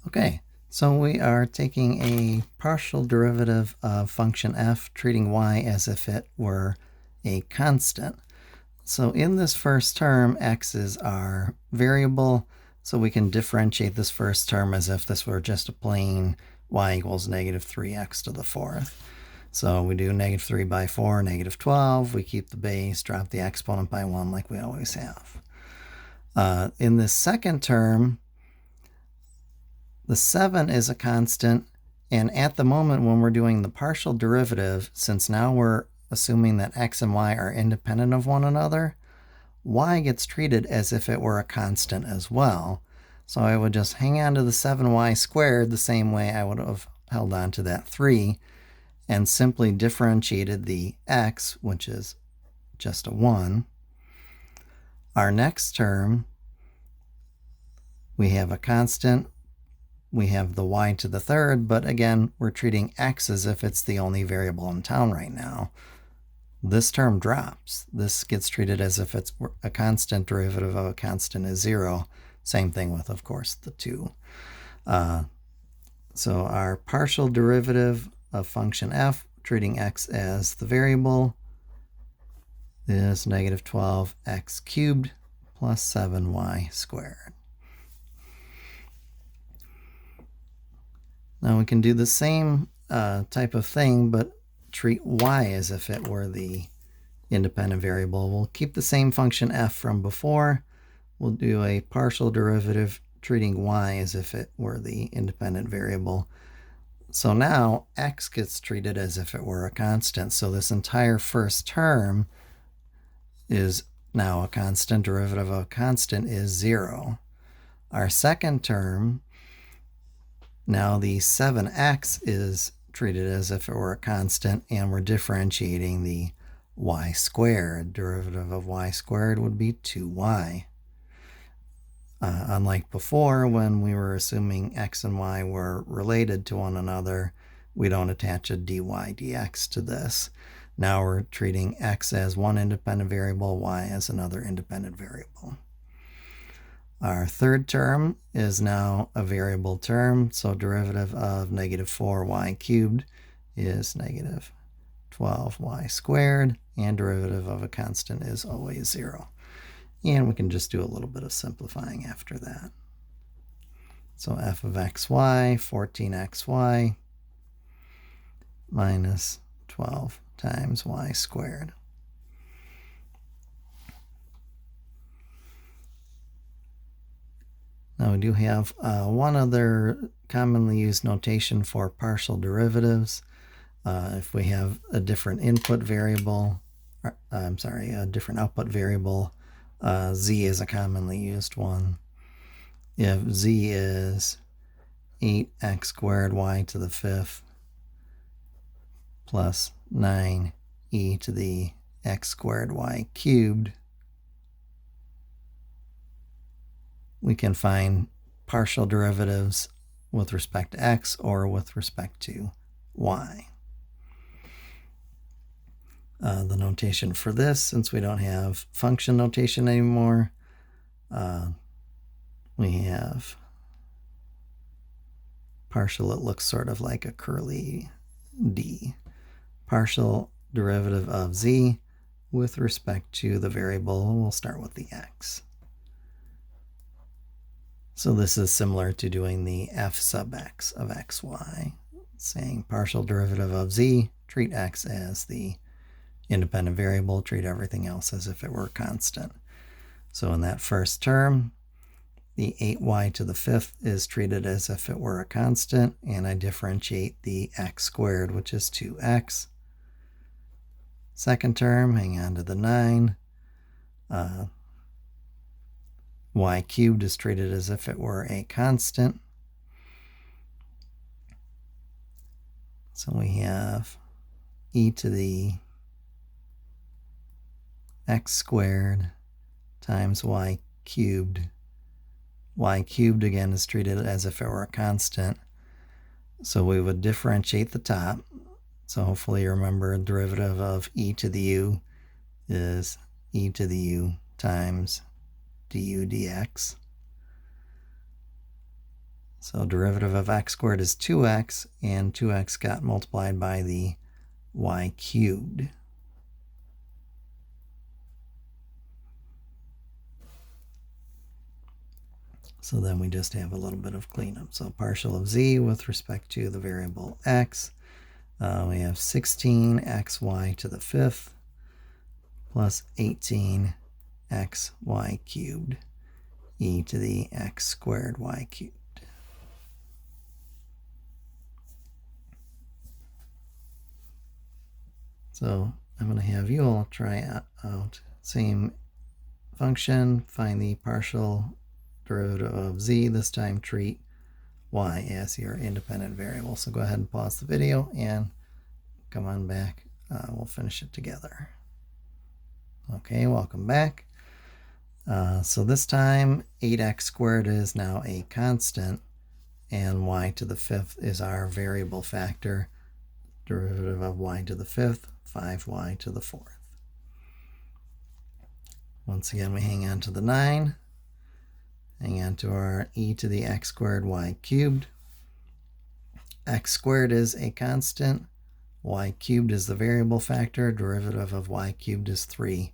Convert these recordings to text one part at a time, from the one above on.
Okay, so we are taking a partial derivative of function f, treating y as if it were a constant. So in this first term, x is our variable, so we can differentiate this first term as if this were just a plain y equals negative 3x to the fourth. So we do negative 3 by 4, negative 12. We keep the base, drop the exponent by 1 like we always have. In this second term, the 7 is a constant, and at the moment when we're doing the partial derivative, since now we're assuming that x and y are independent of one another, y gets treated as if it were a constant as well. So I would just hang on to the 7y squared the same way I would have held on to that 3, and simply differentiated the x, which is just a 1. Our next term, we have a constant. We have the y to the third, but again, we're treating x as if it's the only variable in town right now. This term drops. This gets treated as if it's a constant. Derivative of a constant is 0. Same thing with, of course, the 2. So our partial derivative of function f, treating x as the variable, is negative 12x cubed plus 7y squared. Now we can do the same type of thing, but treat y as if it were the independent variable. We'll keep the same function f from before. We'll do a partial derivative treating y as if it were the independent variable. So now x gets treated as if it were a constant. So this entire first term is now a constant. Derivative of a constant is 0. Our second term, now the 7x is treated as if it were a constant, and we're differentiating the y squared. Derivative of y squared would be 2y. Unlike before, when we were assuming x and y were related to one another, we don't attach a dy dx to this. Now we're treating x as one independent variable, y as another independent variable. Our third term is now a variable term, so derivative of negative 4y cubed is negative 12y squared, and derivative of a constant is always 0. And we can just do a little bit of simplifying after that. So f of xy, 14xy, minus 12 times y squared. Now we do have one other commonly used notation for partial derivatives. If we have a different input variable, a different output variable, z is a commonly used one. If z is 8x squared y to the 5th plus 9e to the x squared y cubed, we can find partial derivatives with respect to x or with respect to y. The notation for this, since we don't have function notation anymore, we have partial, it looks sort of like a curly d. Partial derivative of z with respect to the variable, we'll start with the x. So this is similar to doing the f sub x of xy, saying partial derivative of z, treat x as the independent variable, treat everything else as if it were constant. So in that first term, the 8y to the 5th is treated as if it were a constant, and I differentiate the x squared, which is 2x. Second term, hang on to the 9. Y cubed is treated as if it were a constant. So we have e to the x squared times y cubed. Y cubed again is treated as if it were a constant. So we would differentiate the top. So hopefully you remember derivative of e to the u is e to the u times du dx. So derivative of x squared is 2x, and 2x got multiplied by the y cubed. So then we just have a little bit of cleanup. So partial of z with respect to the variable x. We have 16xy to the fifth plus 18xy cubed e to the x squared y cubed. So I'm going to have you all try out same function, find the partial derivative of z. This time treat y as your independent variable. So go ahead and pause the video and come on back. We'll finish it together. Okay, welcome back. So this time 8x squared is now a constant, and y to the fifth is our variable factor. Derivative of y to the fifth, 5y to the fourth. Once again, we hang on to the 9, hang on to our e to the x squared y cubed. X squared is a constant, y cubed is the variable factor. Derivative of y cubed is 3y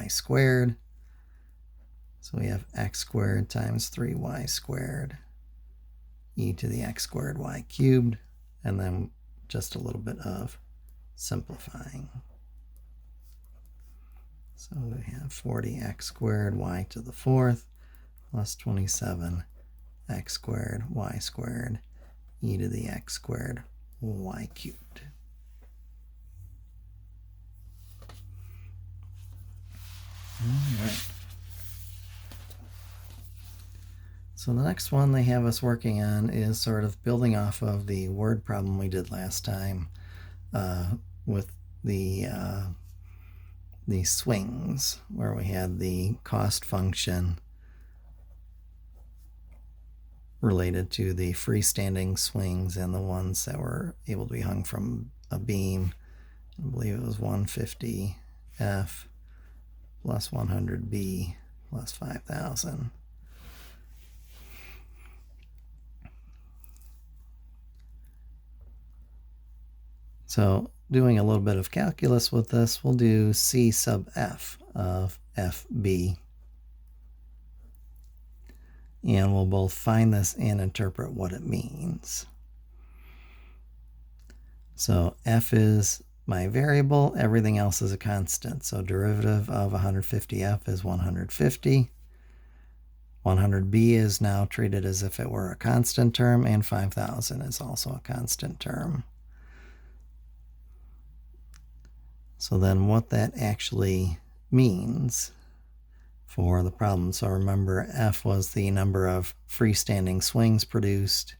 squared. So we have x squared times 3y squared e to the x squared y cubed, and then just a little bit of simplifying. So we have 40x squared y to the fourth plus 27x squared y squared e to the x squared y cubed. All right. So the next one they have us working on is sort of building off of the word problem we did last time with the swings, where we had the cost function related to the freestanding swings and the ones that were able to be hung from a beam. I believe it was 150F plus 100B plus 5,000. So doing a little bit of calculus with this, we'll do C sub f of FB. And we'll both find this and interpret what it means. So f is my variable, everything else is a constant. So derivative of 150f is 150. 100b is now treated as if it were a constant term, and 5,000 is also a constant term. So then what that actually means for the problem. So remember, F was the number of freestanding swings produced.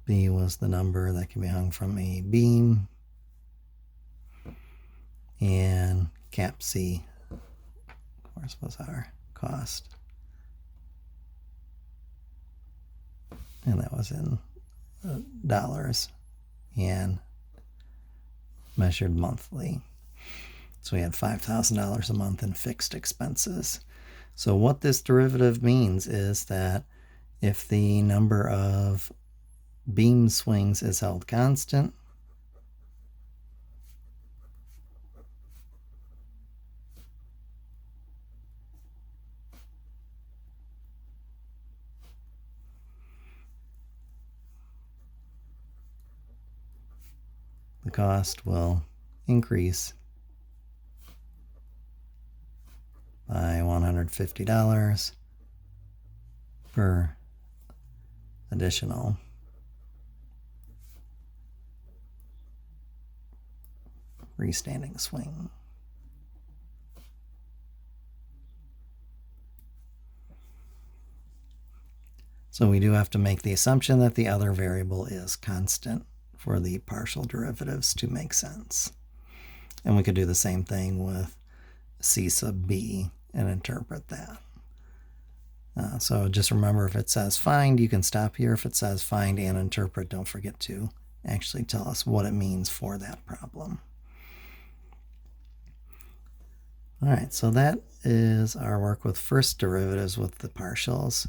B was the number that can be hung from a beam. And cap C, of course, was our cost. And that was in dollars and measured monthly. So we had $5,000 a month in fixed expenses. So what this derivative means is that if the number of beam swings is held constant, the cost will increase by $150 per additional freestanding swing. So we do have to make the assumption that the other variable is constant for the partial derivatives to make sense. And we could do the same thing with C sub B and interpret that. So just remember, if it says find, you can stop here. If it says find and interpret, don't forget to actually tell us what it means for that problem. All right, so that is our work with first derivatives with the partials.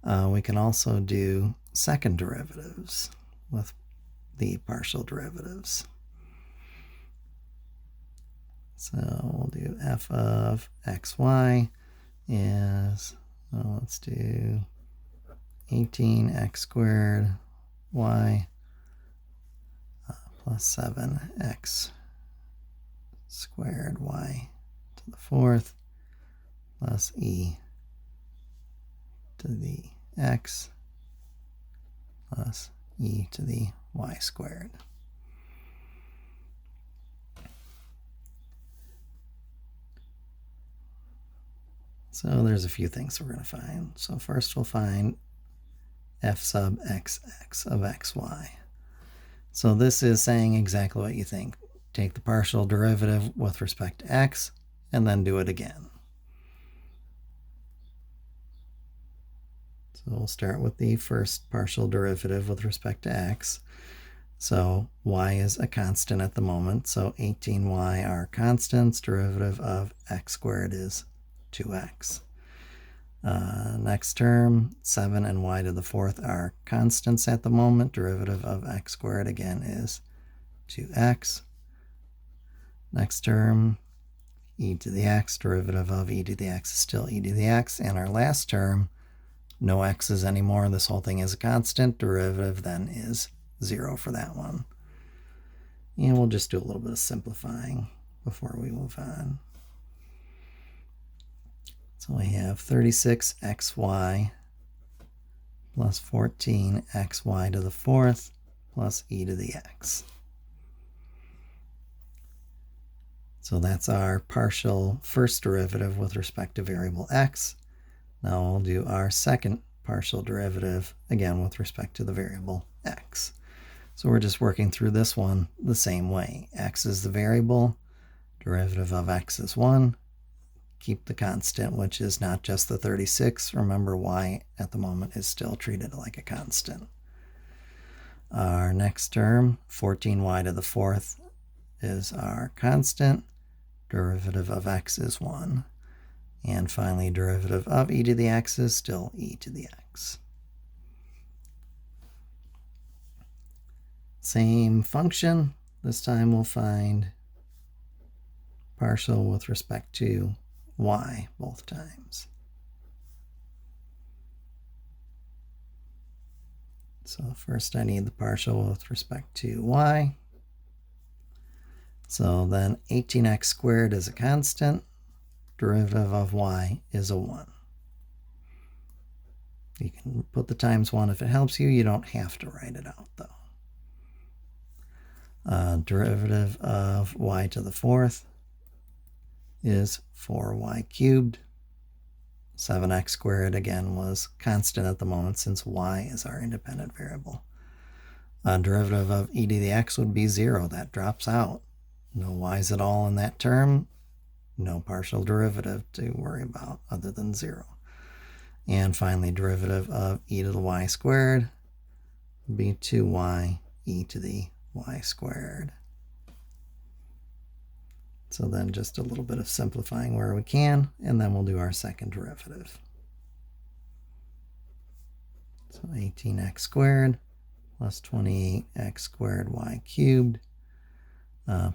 We can also do second derivatives with the partial derivatives. So we'll do f of xy is, well, let's do 18x squared y plus 7x squared y to the fourth plus e to the x plus e to the y squared. So there's a few things we're going to find. So first we'll find f sub xx of xy. So this is saying exactly what you think. Take the partial derivative with respect to x and then do it again. So we'll start with the first partial derivative with respect to x. So y is a constant at the moment, so 18y are constants. Derivative of x squared is 2x. Next term, 7 and y to the fourth are constants at the moment. Derivative of x squared again is 2x. Next term, e to the x. Derivative of e to the x is still e to the x. And our last term, no x's anymore. This whole thing is a constant. Derivative then is 0 for that one. And we'll just do a little bit of simplifying before we move on. So we have 36xy plus 14xy to the fourth plus e to the x. So that's our partial first derivative with respect to variable x. Now we'll do our second partial derivative, again with respect to the variable x. So we're just working through this one the same way. X is the variable, derivative of x is 1. Keep the constant, which is not just the 36. Remember, y at the moment is still treated like a constant. Our next term, 14y to the fourth, is our constant. Derivative of x is 1. And finally, derivative of e to the x is still e to the x. Same function. This time we'll find partial with respect to y both times. So first I need the partial with respect to y. So then 18x squared is a constant. Derivative of y is a 1. You can put the times 1 if it helps you. You don't have to write it out though. Derivative of y to the fourth is 4y cubed. 7x squared again was constant at the moment since y is our independent variable. Derivative of e to the x would be 0. That drops out. No y's at all in that term. No partial derivative to worry about other than 0. And finally, derivative of e to the y squared would be 2y e to the y squared. So then just a little bit of simplifying where we can, and then we'll do our second derivative. So 18x squared plus 28x squared y cubed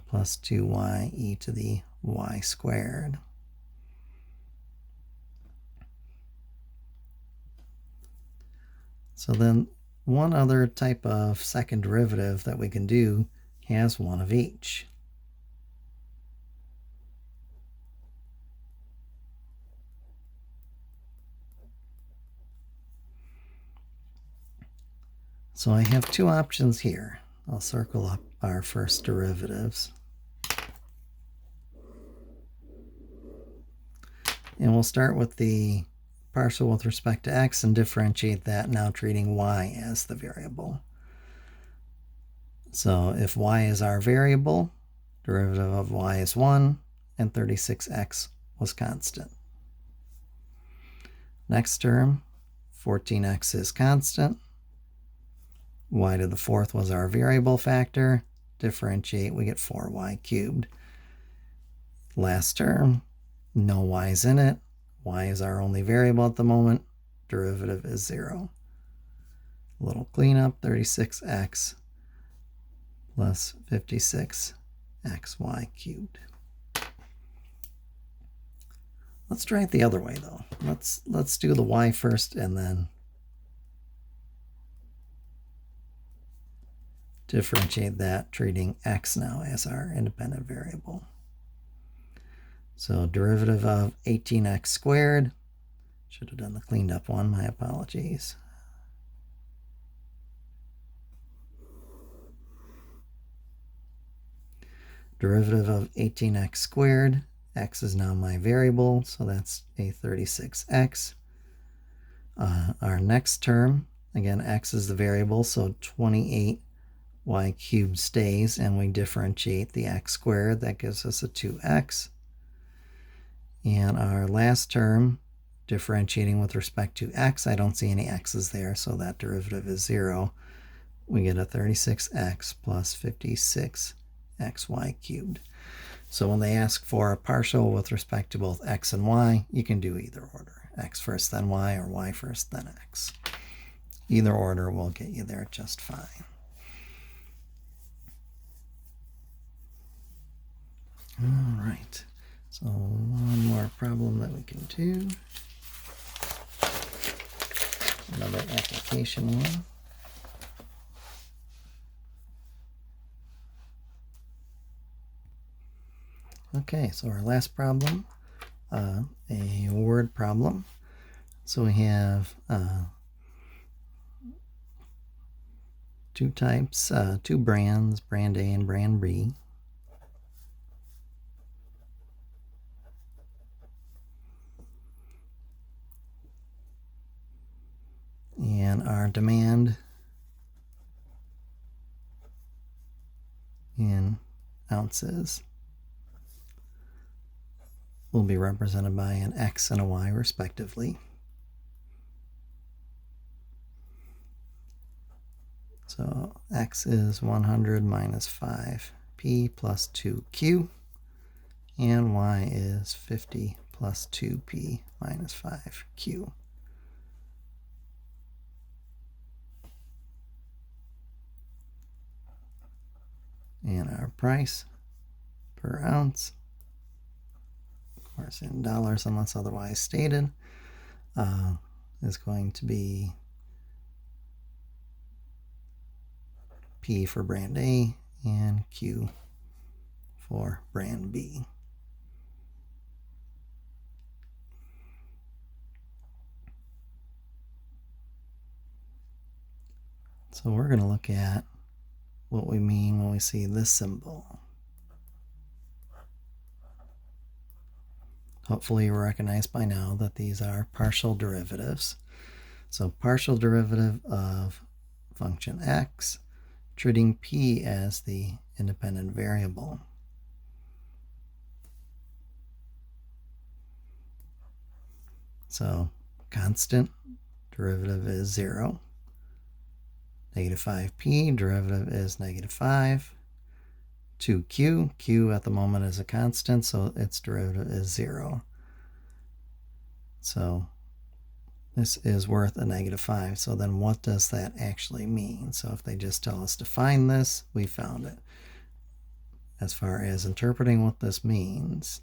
plus 2y e to the y squared. So then one other type of second derivative that we can do has one of each. So I have two options here. I'll circle up our first derivatives. And we'll start with the partial with respect to x and differentiate that, now treating y as the variable. So if y is our variable, derivative of y is 1, and 36x was constant. Next term, 14x is constant. y to the fourth was our variable factor. Differentiate, we get 4y cubed. Last term, no y's in it. Y is our only variable at the moment. Derivative is 0. A little cleanup, 36x plus 56xy cubed. Let's try it the other way though. Let's do the y first and then differentiate that, treating x now as our independent variable. So derivative of 18x squared. Should have done the cleaned up one, my apologies. Derivative of 18x squared. X is now my variable, so that's a 36x. Our next term, again, x is the variable, so 28y cubed stays, and we differentiate the x squared. That gives us a 2x. And our last term, differentiating with respect to x, I don't see any x's there, so that derivative is 0. We get a 36x plus 56xy cubed. So when they ask for a partial with respect to both x and y, you can do either order. X first, then y, or y first, then x. Either order will get you there just fine. All right. So one more problem that we can do. Another application one. Okay, so our last problem, a word problem. So we have two types, two brands, brand A and brand B. And our demand in ounces will be represented by an X and a Y respectively. So X is 100 minus 5P plus 2Q, and Y is 50 plus 2P minus 5Q. And our price per ounce, of course in dollars unless otherwise stated, is going to be P for brand A and Q for brand B. So we're going to look at what we mean when we see this symbol. Hopefully you recognize by now that these are partial derivatives. So partial derivative of function x, treating p as the independent variable. So constant, derivative is 0. Negative 5p, derivative is negative 5. 2q, q at the moment is a constant, so its derivative is 0. So this is worth a negative 5. So then what does that actually mean? So if they just tell us to find this, we found it. As far as interpreting what this means,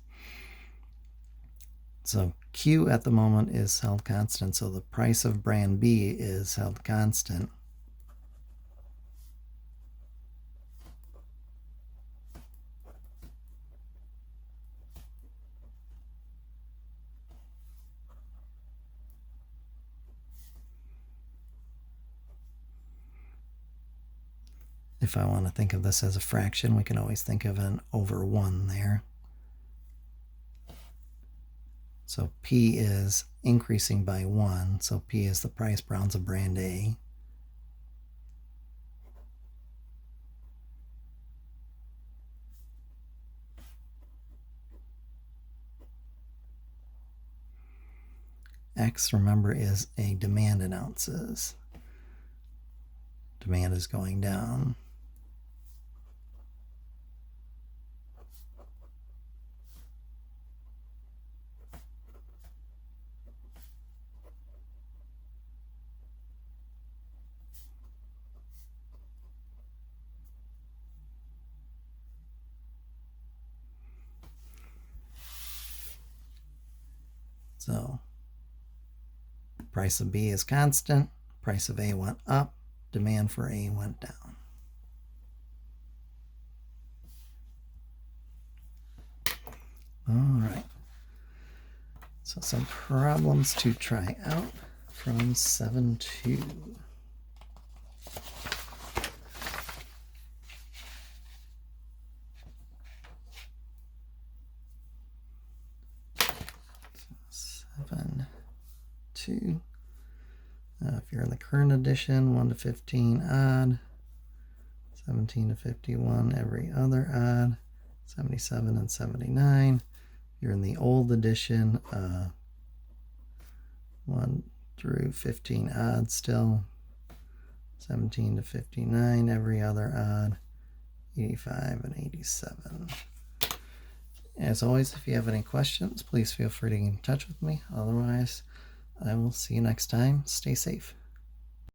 so Q at the moment is held constant, so the price of brand B is held constant. If I want to think of this as a fraction, we can always think of an over 1 there. So P is increasing by 1, so P is the price per ounce of brand A. X, remember, is a demand in ounces. demand is going down. So price of B is constant, price of A went up, demand for A went down. All right. So some problems to try out from 7-2. If you're in the current edition, 1 to 15 odd, 17 to 51 every other odd, 77 and 79. If you're in the old edition, 1 through 15 odd still, 17 to 59 every other odd, 85 and 87. As always, if you have any questions, please feel free to get in touch with me. Otherwise, I will see you next time. Stay safe.